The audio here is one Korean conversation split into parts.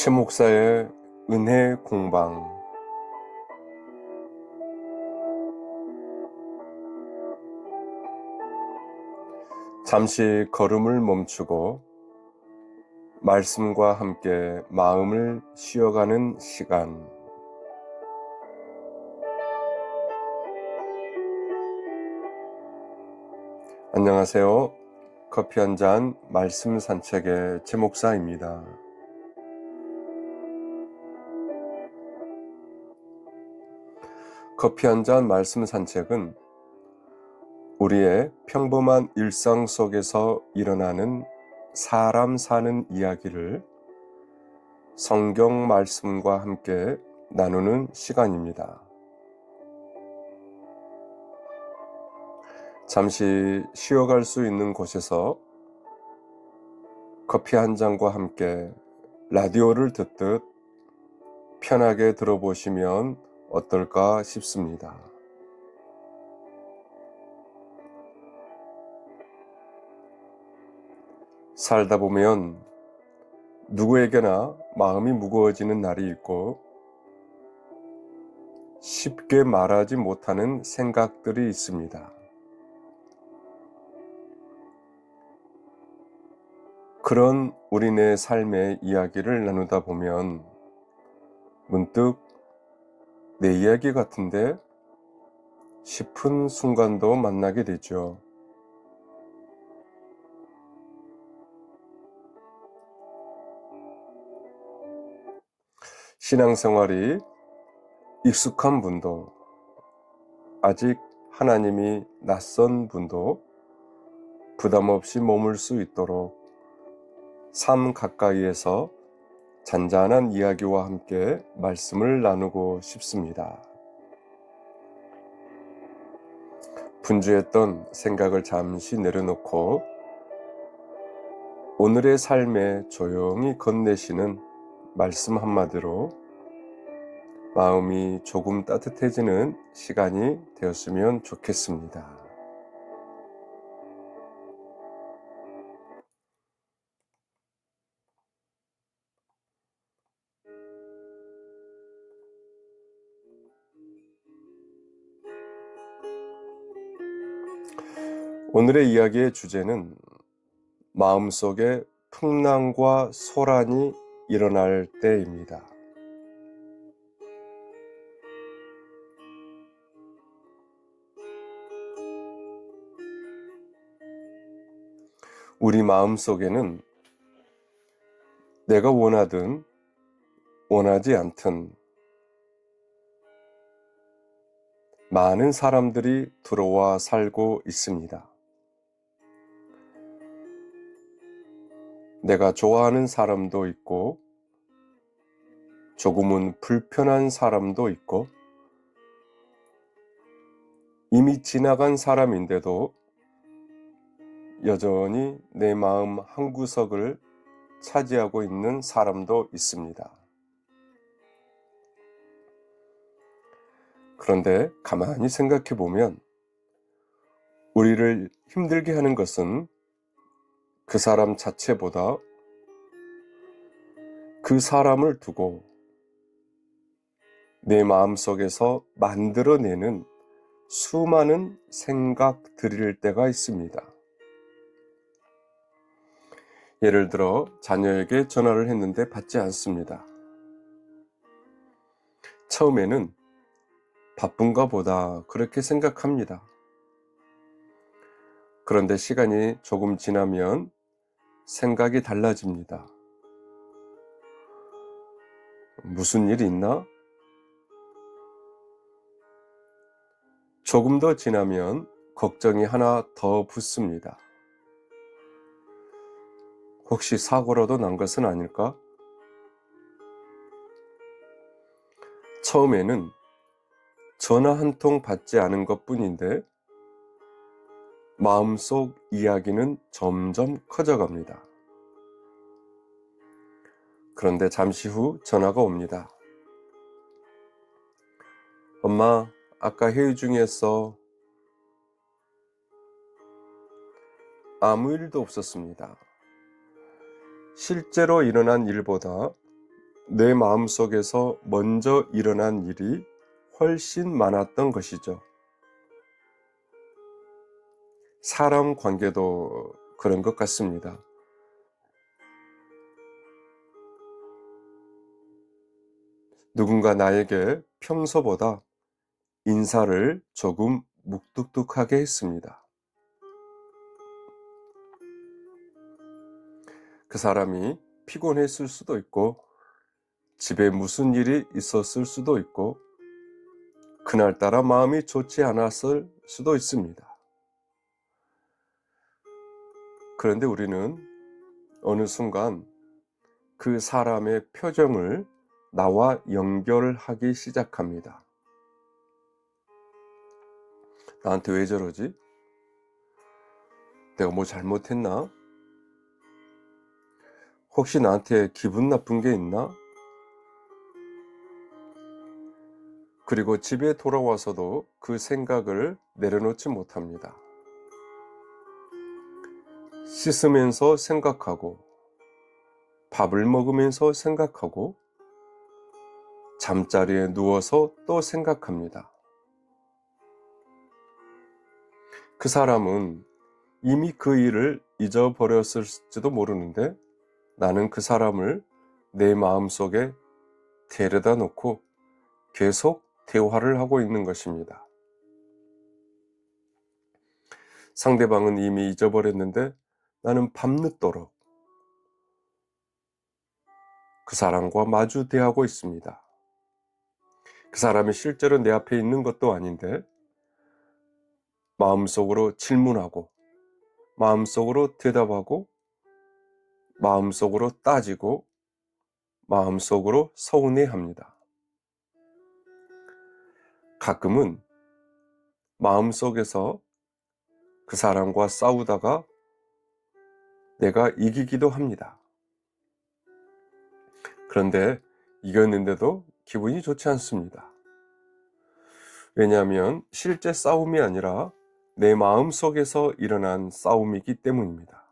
최 목사의 은혜 공방. 잠시 걸음을 멈추고 말씀과 함께 마음을 쉬어가는 시간. 안녕하세요. 커피 한 잔 말씀 산책의 최 목사입니다. 커피 한 잔 말씀 산책은 우리의 평범한 일상 속에서 일어나는 사람 사는 이야기를 성경 말씀과 함께 나누는 시간입니다. 잠시 쉬어갈 수 있는 곳에서 커피 한 잔과 함께 라디오를 듣듯 편하게 들어보시면 어떨까 싶습니다. 살다 보면 누구에게나 마음이 무거워지는 날이 있고 쉽게 말하지 못하는 생각들이 있습니다. 그런 우리네 삶의 이야기를 나누다 보면 문득 내 이야기 같은데 싶은 순간도 만나게 되죠. 신앙생활이 익숙한 분도 아직 하나님이 낯선 분도 부담 없이 머물 수 있도록 삶 가까이에서 잔잔한 이야기와 함께 말씀을 나누고 싶습니다. 분주했던 생각을 잠시 내려놓고 오늘의 삶에 조용히 건네시는 말씀 한마디로 마음이 조금 따뜻해지는 시간이 되었으면 좋겠습니다. 오늘의 이야기의 주제는 마음속에 풍랑과 소란이 일어날 때입니다. 우리 마음속에는 내가 원하든 원하지 않든 많은 사람들이 들어와 살고 있습니다. 내가 좋아하는 사람도 있고 조금은 불편한 사람도 있고 이미 지나간 사람인데도 여전히 내 마음 한구석을 차지하고 있는 사람도 있습니다. 그런데 가만히 생각해 보면 우리를 힘들게 하는 것은 그 사람 자체보다 그 사람을 두고 내 마음속에서 만들어내는 수많은 생각들일 때가 있습니다. 예를 들어 자녀에게 전화를 했는데 받지 않습니다. 처음에는 바쁜가 보다 그렇게 생각합니다. 그런데 시간이 조금 지나면 생각이 달라집니다. 무슨 일 있나? 조금 더 지나면 걱정이 하나 더 붙습니다. 혹시 사고라도 난 것은 아닐까? 처음에는 전화 한 통 받지 않은 것뿐인데 마음속 이야기는 점점 커져갑니다. 그런데 잠시 후 전화가 옵니다. 엄마, 아까 회의 중이었어. 아무 일도 없었습니다. 실제로 일어난 일보다 내 마음속에서 먼저 일어난 일이 훨씬 많았던 것이죠. 사람 관계도 그런 것 같습니다. 누군가 나에게 평소보다 인사를 조금 묵뚝뚝하게 했습니다. 그 사람이 피곤했을 수도 있고, 집에 무슨 일이 있었을 수도 있고, 그날따라 마음이 좋지 않았을 수도 있습니다. 그런데 우리는 어느 순간 그 사람의 표정을 나와 연결하기 시작합니다. 나한테 왜 저러지? 내가 뭐 잘못했나? 혹시 나한테 기분 나쁜 게 있나? 그리고 집에 돌아와서도 그 생각을 내려놓지 못합니다. 씻으면서 생각하고, 밥을 먹으면서 생각하고, 잠자리에 누워서 또 생각합니다. 그 사람은 이미 그 일을 잊어버렸을지도 모르는데 나는 그 사람을 내 마음속에 데려다 놓고 계속 대화를 하고 있는 것입니다. 상대방은 이미 잊어버렸는데 나는 밤늦도록 그 사람과 마주 대하고 있습니다. 그 사람이 실제로 내 앞에 있는 것도 아닌데 마음속으로 질문하고, 마음속으로 대답하고, 마음속으로 따지고, 마음속으로 서운해합니다. 가끔은 마음속에서 그 사람과 싸우다가 내가 이기기도 합니다. 그런데 이겼는데도 기분이 좋지 않습니다. 왜냐하면 실제 싸움이 아니라 내 마음속에서 일어난 싸움이기 때문입니다.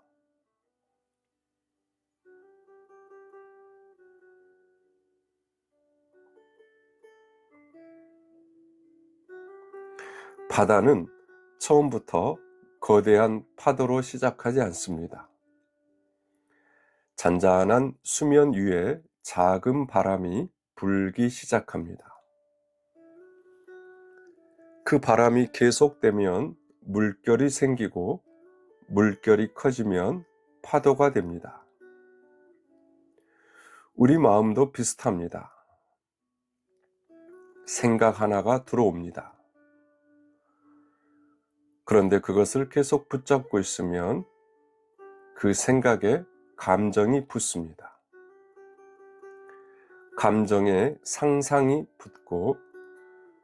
바다는 처음부터 거대한 파도로 시작하지 않습니다. 잔잔한 수면 위에 작은 바람이 불기 시작합니다. 그 바람이 계속되면 물결이 생기고, 물결이 커지면 파도가 됩니다. 우리 마음도 비슷합니다. 생각 하나가 들어옵니다. 그런데 그것을 계속 붙잡고 있으면 그 생각에 감정이 붙습니다. 감정에 상상이 붙고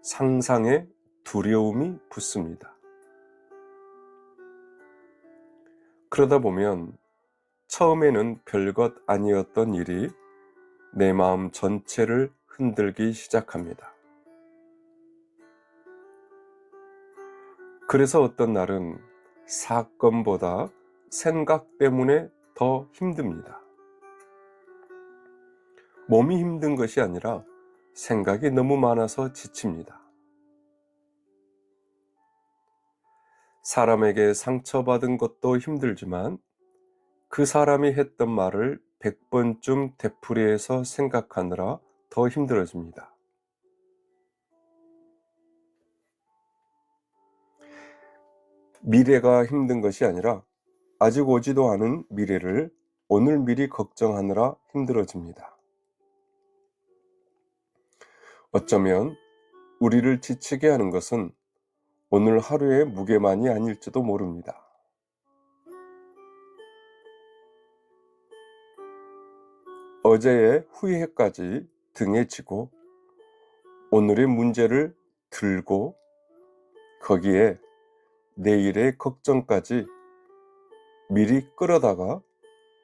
상상에 두려움이 붙습니다. 그러다 보면 처음에는 별것 아니었던 일이 내 마음 전체를 흔들기 시작합니다. 그래서 어떤 날은 사건보다 생각 때문에 더 힘듭니다. 몸이 힘든 것이 아니라 생각이 너무 많아서 지칩니다. 사람에게 상처받은 것도 힘들지만 그 사람이 했던 말을 100번쯤 되풀이해서 생각하느라 더 힘들어집니다. 미래가 힘든 것이 아니라 아직 오지도 않은 미래를 오늘 미리 걱정하느라 힘들어집니다. 어쩌면 우리를 지치게 하는 것은 오늘 하루의 무게만이 아닐지도 모릅니다. 어제의 후회까지 등에 지고 오늘의 문제를 들고 거기에 내일의 걱정까지 미리 끌어다가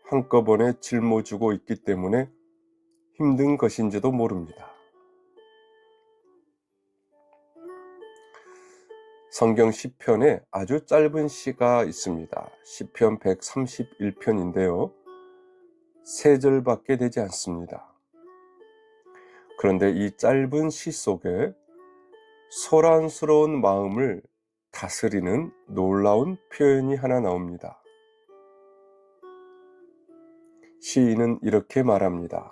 한꺼번에 짊어지고 있기 때문에 힘든 것인지도 모릅니다. 성경 시편에 아주 짧은 시가 있습니다. 시편 131편인데요. 3절밖에 되지 않습니다. 그런데 이 짧은 시 속에 소란스러운 마음을 다스리는 놀라운 표현이 하나 나옵니다. 시인은 이렇게 말합니다.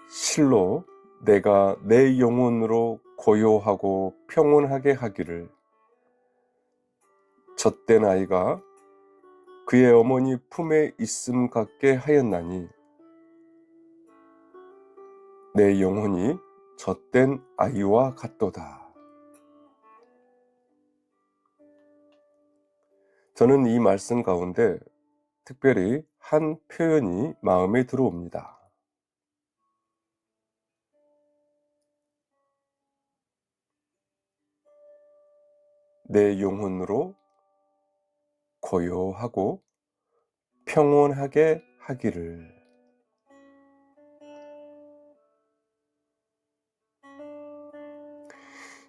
실로 내가 내 영혼으로 고요하고 평온하게 하기를, 젖된 아이가 그의 어머니 품에 있음 같게 하였나니 내 영혼이 젖된 아이와 같도다. 저는 이 말씀 가운데 특별히 한 표현이 마음에 들어옵니다. 내 영혼으로 고요하고 평온하게 하기를.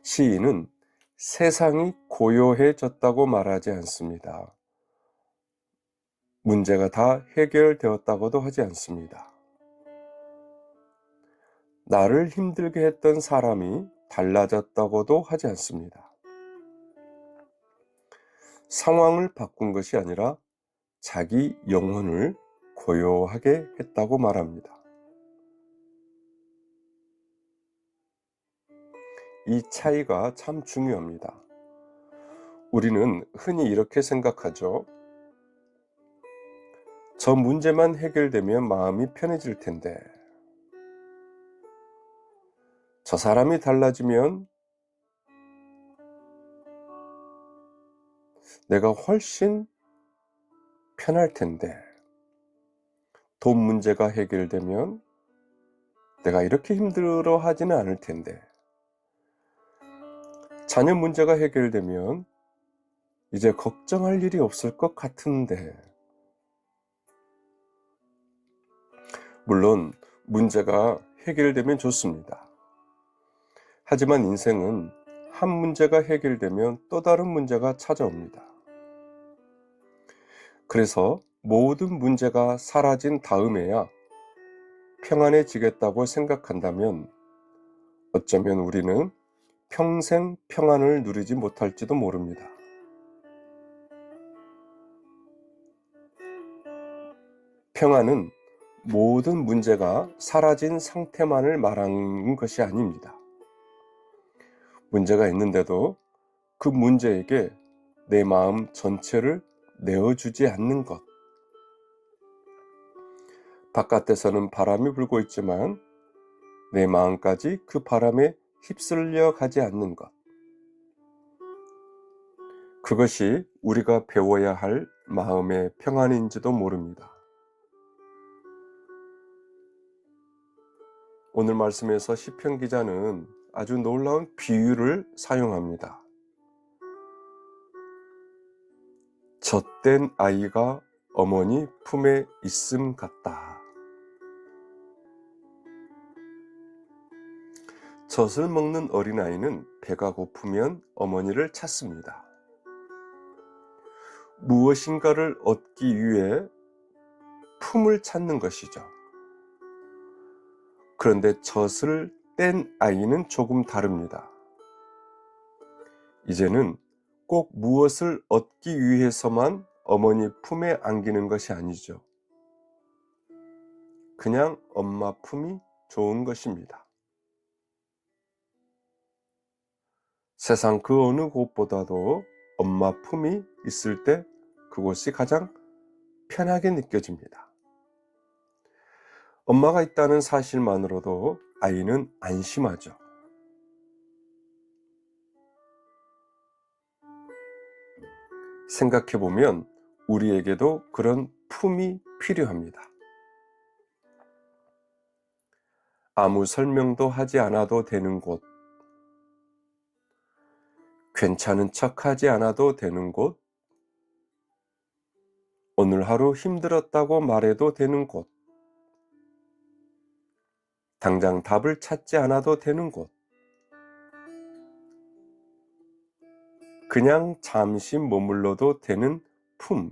시인은 세상이 고요해졌다고 말하지 않습니다. 문제가 다 해결되었다고도 하지 않습니다. 나를 힘들게 했던 사람이 달라졌다고도 하지 않습니다. 상황을 바꾼 것이 아니라 자기 영혼을 고요하게 했다고 말합니다. 이 차이가 참 중요합니다. 우리는 흔히 이렇게 생각하죠. 저 문제만 해결되면 마음이 편해질 텐데, 저 사람이 달라지면 내가 훨씬 편할 텐데, 돈 문제가 해결되면 내가 이렇게 힘들어 하지는 않을 텐데, 자녀 문제가 해결되면 이제 걱정할 일이 없을 것 같은데. 물론 문제가 해결되면 좋습니다. 하지만 인생은 한 문제가 해결되면 또 다른 문제가 찾아옵니다. 그래서 모든 문제가 사라진 다음에야 평안해지겠다고 생각한다면 어쩌면 우리는 평생 평안을 누리지 못할지도 모릅니다. 평안은 모든 문제가 사라진 상태만을 말하는 것이 아닙니다. 문제가 있는데도 그 문제에게 내 마음 전체를 내어주지 않는 것. 바깥에서는 바람이 불고 있지만 내 마음까지 그 바람에 휩쓸려 가지 않는 것. 그것이 우리가 배워야 할 마음의 평안인지도 모릅니다. 오늘 말씀에서 시편 기자는 아주 놀라운 비유를 사용합니다. 젖된 아이가 어머니 품에 있음 같다. 젖을 먹는 어린아이는 배가 고프면 어머니를 찾습니다. 무엇인가를 얻기 위해 품을 찾는 것이죠. 그런데 젖을 뗀 아이는 조금 다릅니다. 이제는 꼭 무엇을 얻기 위해서만 어머니 품에 안기는 것이 아니죠. 그냥 엄마 품이 좋은 것입니다. 세상 그 어느 곳보다도 엄마 품이 있을 때 그곳이 가장 편하게 느껴집니다. 엄마가 있다는 사실만으로도 아이는 안심하죠. 생각해보면 우리에게도 그런 품이 필요합니다. 아무 설명도 하지 않아도 되는 곳, 괜찮은 척하지 않아도 되는 곳, 오늘 하루 힘들었다고 말해도 되는 곳, 당장 답을 찾지 않아도 되는 곳, 그냥 잠시 머물러도 되는 품.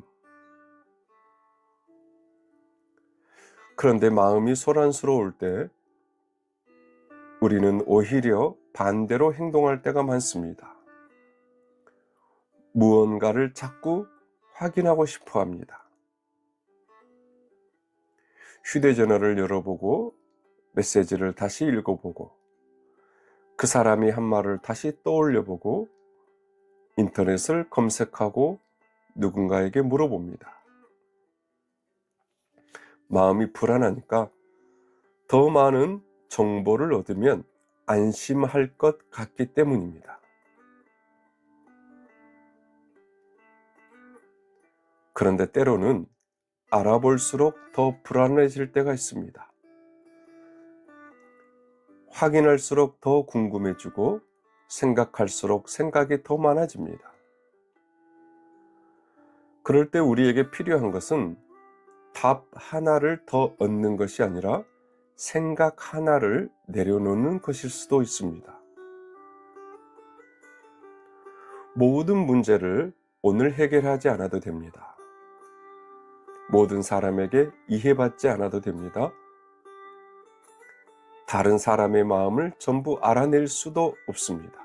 그런데 마음이 소란스러울 때 우리는 오히려 반대로 행동할 때가 많습니다. 무언가를 자꾸 확인하고 싶어 합니다. 휴대전화를 열어보고 메시지를 다시 읽어보고 그 사람이 한 말을 다시 떠올려보고 인터넷을 검색하고 누군가에게 물어봅니다. 마음이 불안하니까 더 많은 정보를 얻으면 안심할 것 같기 때문입니다. 그런데 때로는 알아볼수록 더 불안해질 때가 있습니다. 확인할수록 더 궁금해지고 생각할수록 생각이 더 많아집니다. 그럴 때 우리에게 필요한 것은 답 하나를 더 얻는 것이 아니라 생각 하나를 내려놓는 것일 수도 있습니다. 모든 문제를 오늘 해결하지 않아도 됩니다. 모든 사람에게 이해받지 않아도 됩니다. 다른 사람의 마음을 전부 알아낼 수도 없습니다.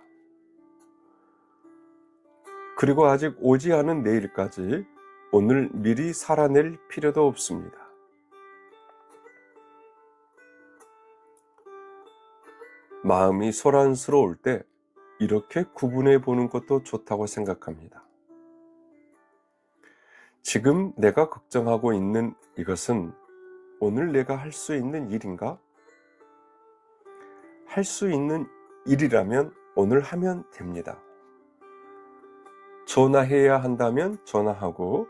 그리고 아직 오지 않은 내일까지 오늘 미리 살아낼 필요도 없습니다. 마음이 소란스러울 때 이렇게 구분해 보는 것도 좋다고 생각합니다. 지금 내가 걱정하고 있는 이것은 오늘 내가 할 수 있는 일인가? 할 수 있는 일이라면 오늘 하면 됩니다. 전화해야 한다면 전화하고,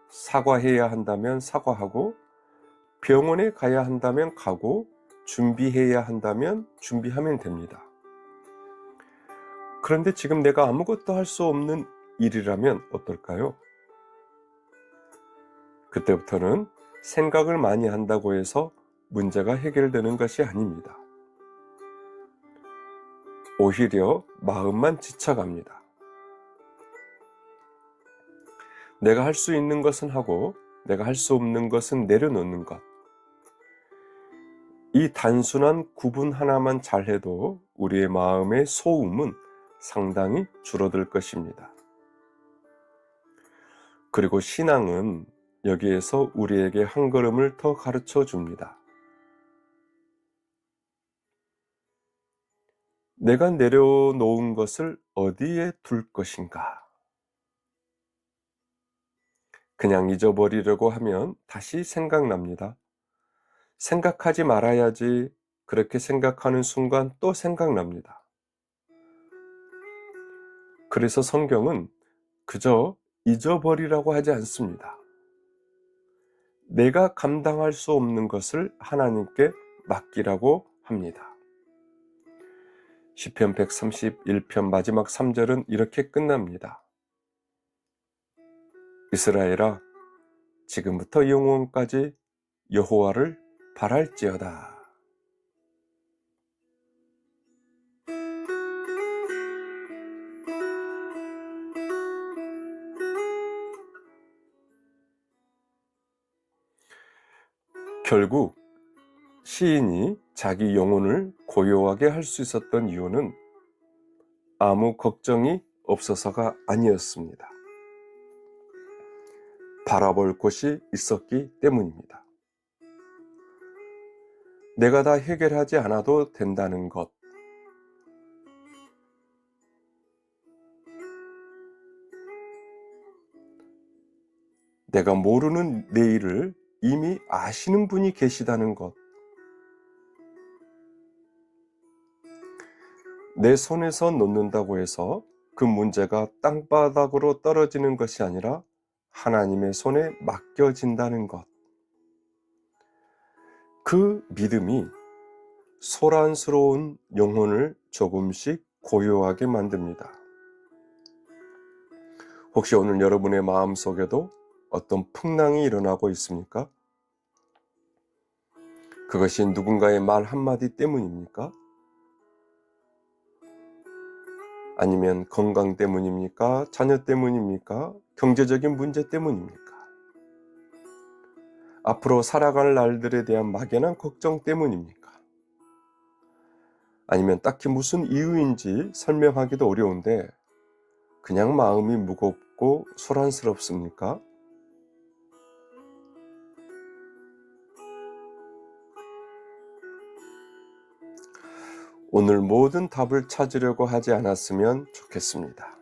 사과해야 한다면 사과하고, 병원에 가야 한다면 가고, 준비해야 한다면 준비하면 됩니다. 그런데 지금 내가 아무것도 할 수 없는 일이라면 어떨까요? 그때부터는 생각을 많이 한다고 해서 문제가 해결되는 것이 아닙니다. 오히려 마음만 지쳐갑니다. 내가 할 수 있는 것은 하고 내가 할 수 없는 것은 내려놓는 것. 이 단순한 구분 하나만 잘해도 우리의 마음의 소음은 상당히 줄어들 것입니다. 그리고 신앙은 여기에서 우리에게 한 걸음을 더 가르쳐 줍니다. 내가 내려놓은 것을 어디에 둘 것인가? 그냥 잊어버리려고 하면 다시 생각납니다. 생각하지 말아야지. 그렇게 생각하는 순간 또 생각납니다. 그래서 성경은 그저 잊어버리라고 하지 않습니다. 내가 감당할 수 없는 것을 하나님께 맡기라고 합니다. 시편 131편 마지막 3절은 이렇게 끝납니다. 이스라엘아, 지금부터 영원까지 여호와를 바랄지어다. 결국 시인이 자기 영혼을 고요하게 할 수 있었던 이유는 아무 걱정이 없어서가 아니었습니다. 바라볼 곳이 있었기 때문입니다. 내가 다 해결하지 않아도 된다는 것. 내가 모르는 내일을 이미 아시는 분이 계시다는 것. 내 손에서 놓는다고 해서 그 문제가 땅바닥으로 떨어지는 것이 아니라 하나님의 손에 맡겨진다는 것. 그 믿음이 소란스러운 영혼을 조금씩 고요하게 만듭니다. 혹시 오늘 여러분의 마음속에도 어떤 풍랑이 일어나고 있습니까? 그것이 누군가의 말 한마디 때문입니까? 아니면 건강 때문입니까? 자녀 때문입니까? 경제적인 문제 때문입니까? 앞으로 살아갈 날들에 대한 막연한 걱정 때문입니까? 아니면 딱히 무슨 이유인지 설명하기도 어려운데 그냥 마음이 무겁고 소란스럽습니까? 오늘 모든 답을 찾으려고 하지 않았으면 좋겠습니다.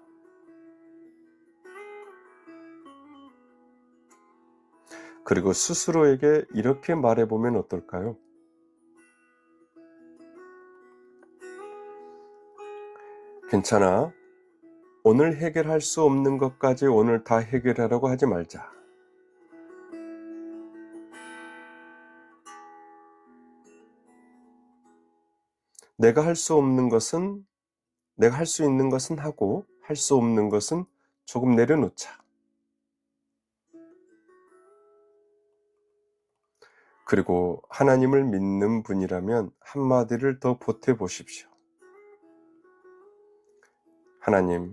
그리고 스스로에게 이렇게 말해보면 어떨까요? 괜찮아. 오늘 해결할 수 없는 것까지 오늘 다 해결하려고 하지 말자. 내가 할 수 없는 것은 내가 할 수 있는 것은 하고 할 수 없는 것은 조금 내려놓자. 그리고 하나님을 믿는 분이라면 한마디를 더 보태 보십시오. 하나님,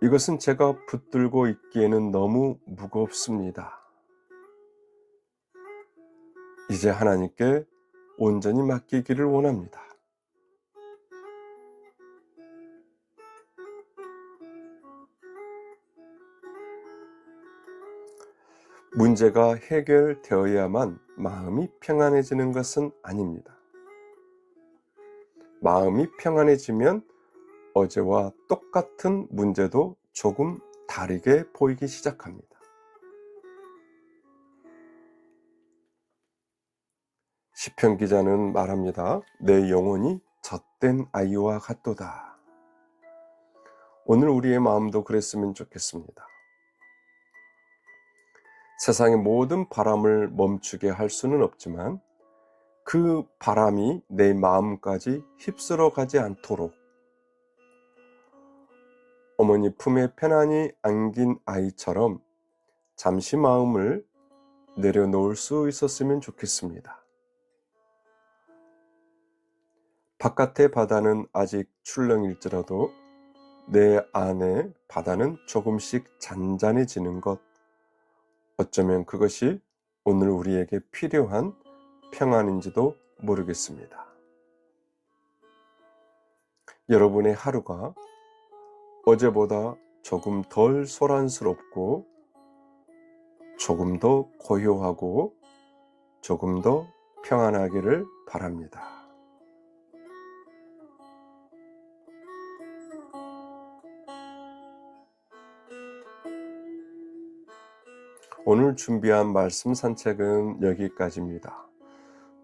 이것은 제가 붙들고 있기에는 너무 무겁습니다. 이제 하나님께 온전히 맡기기를 원합니다. 문제가 해결되어야만 마음이 평안해지는 것은 아닙니다. 마음이 평안해지면 어제와 똑같은 문제도 조금 다르게 보이기 시작합니다. 시편 기자는 말합니다. 내 영혼이 젖된 아이와 같도다. 오늘 우리의 마음도 그랬으면 좋겠습니다. 세상의 모든 바람을 멈추게 할 수는 없지만 그 바람이 내 마음까지 휩쓸어 가지 않도록 어머니 품에 편안히 안긴 아이처럼 잠시 마음을 내려놓을 수 있었으면 좋겠습니다. 바깥의 바다는 아직 출렁일지라도 내 안의 바다는 조금씩 잔잔해지는 것, 어쩌면 그것이 오늘 우리에게 필요한 평안인지도 모르겠습니다. 여러분의 하루가 어제보다 조금 덜 소란스럽고 조금 더 고요하고 조금 더 평안하기를 바랍니다. 오늘 준비한 말씀 산책은 여기까지입니다.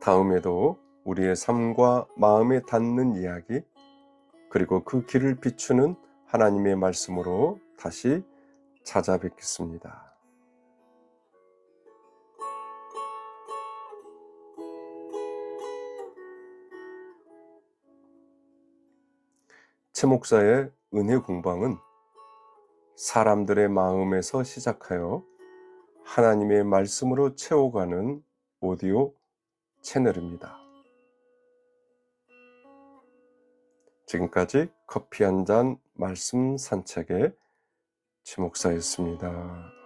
다음에도 우리의 삶과 마음에 닿는 이야기, 그리고 그 길을 비추는 하나님의 말씀으로 다시 찾아뵙겠습니다. 최 목사의 은혜 공방은 사람들의 마음에서 시작하여 하나님의 말씀으로 채워가는 오디오 채널입니다. 지금까지 커피 한 잔 말씀 산책의 최 목사였습니다.